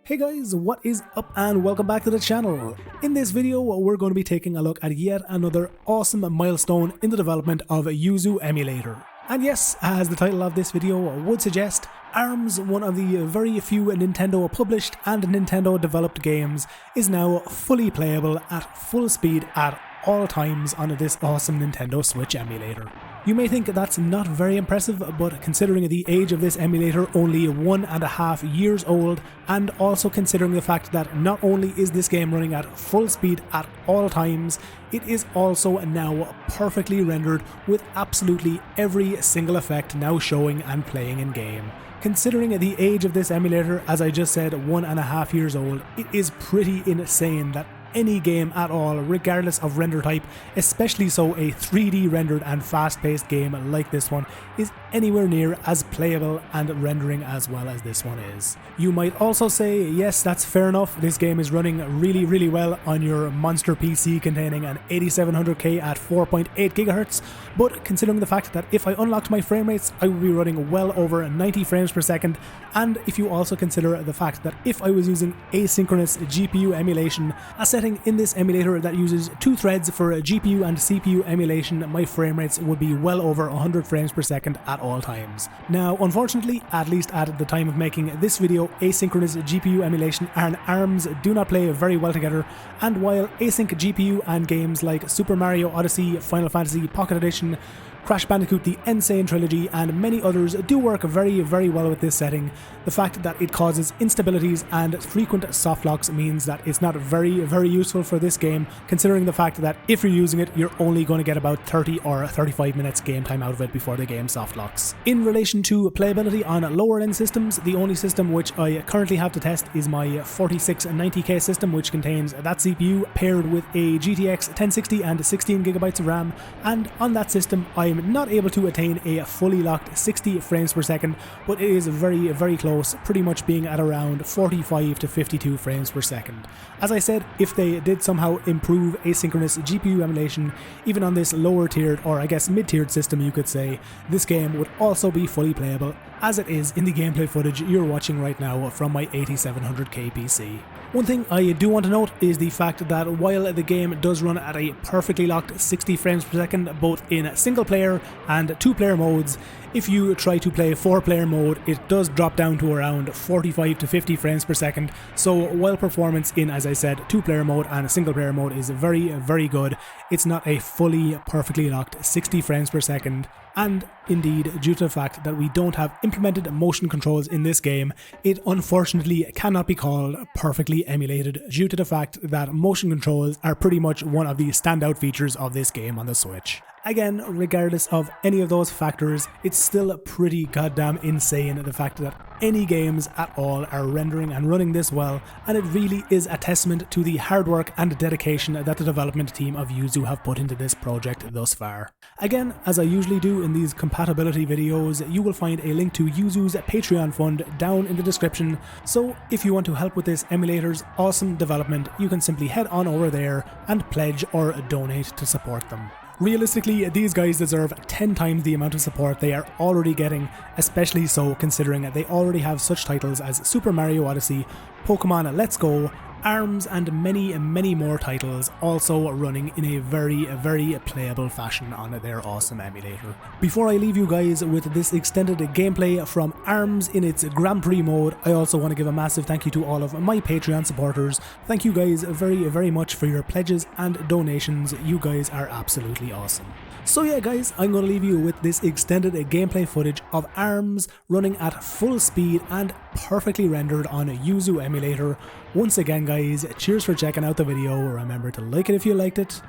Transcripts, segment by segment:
Hey guys, what is up and welcome back to the channel. In this video we're going to be taking a look at yet another awesome milestone in the development of Yuzu Emulator. And yes, as the title of this video would suggest, ARMS, one of the very few Nintendo published and Nintendo developed games, is now fully playable at full speed at all times on this awesome Nintendo Switch emulator. You may think that's not very impressive, but considering the age of this emulator, only 1.5 years old, and also considering the fact that not only is this game running at full speed at all times, it is also now perfectly rendered with absolutely every single effect now showing and playing in game. Considering the age of this emulator, as I just said, 1.5 years old, it is pretty insane that any game at all, regardless of render type, especially so a 3D rendered and fast-paced game like this one, is anywhere near as playable and rendering as well as this one is. You might also say, yes, that's fair enough, this game is running really well on your monster PC containing an 8700K at 4.8 GHz, but considering the fact that if I unlocked my frame rates, I would be running well over 90 frames per second, and if you also consider the fact that if I was using asynchronous GPU emulation, a setting in this emulator that uses 2 threads for GPU and CPU emulation, my frame rates would be well over 100 frames per second at all times. Now, unfortunately, at least at the time of making this video, asynchronous GPU emulation and ARMS do not play very well together, and while async GPU and games like Super Mario Odyssey, Final Fantasy Pocket Edition, Crash Bandicoot The Insane Trilogy and many others do work very well with this setting, the fact that it causes instabilities and frequent softlocks means that it's not very useful for this game, considering the fact that if you're using it, you're only going to get about 30 or 35 minutes game time out of it before the game softlocks. In relation to playability on lower end systems, the only system which I currently have to test is my 4690K system, which contains that CPU paired with a GTX 1060 and 16GB of RAM, and on that system I'm not able to attain a fully locked 60 frames per second, but it is very close, pretty much being at around 45 to 52 frames per second. As I said, if they did somehow improve asynchronous GPU emulation, even on this lower tiered, or I guess mid-tiered system you could say, this game would also be fully playable, as it is in the gameplay footage you're watching right now from my 8700K PC. One thing I do want to note is the fact that while the game does run at a perfectly locked 60 frames per second both in single player and 2-player modes, if you try to play 4-player mode, it does drop down to around 45 to 50 frames per second, so while performance in, as I said, 2-player mode and single-player mode is very good, it's not a fully perfectly locked 60 frames per second. And indeed, due to the fact that we don't have implemented motion controls in this game, it unfortunately cannot be called perfectly emulated due to the fact that motion controls are pretty much one of the standout features of this game on the Switch. Again, regardless of any of those factors, it's still pretty goddamn insane the fact that any games at all are rendering and running this well, and it really is a testament to the hard work and dedication that the development team of Yuzu have put into this project thus far. Again, as I usually do in these compatibility videos, you will find a link to Yuzu's Patreon fund down in the description, so if you want to help with this emulator's awesome development, you can simply head on over there and pledge or donate to support them. Realistically, these guys deserve 10 times the amount of support they are already getting, especially so considering they already have such titles as Super Mario Odyssey, Pokemon Let's Go, ARMS and many more titles also running in a very playable fashion on their awesome emulator. Before I leave you guys with this extended gameplay from ARMS in its Grand Prix mode, I also want to give a massive thank you to all of my Patreon supporters. Thank you guys very much for your pledges and donations, you guys are absolutely awesome. So yeah guys, I'm going to leave you with this extended gameplay footage of ARMS running at full speed and perfectly rendered on a Yuzu emulator. Once again guys, cheers for checking out the video, remember to like it if you liked it,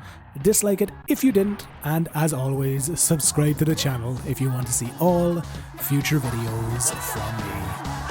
dislike it if you didn't, and as always, subscribe to the channel if you want to see all future videos from me.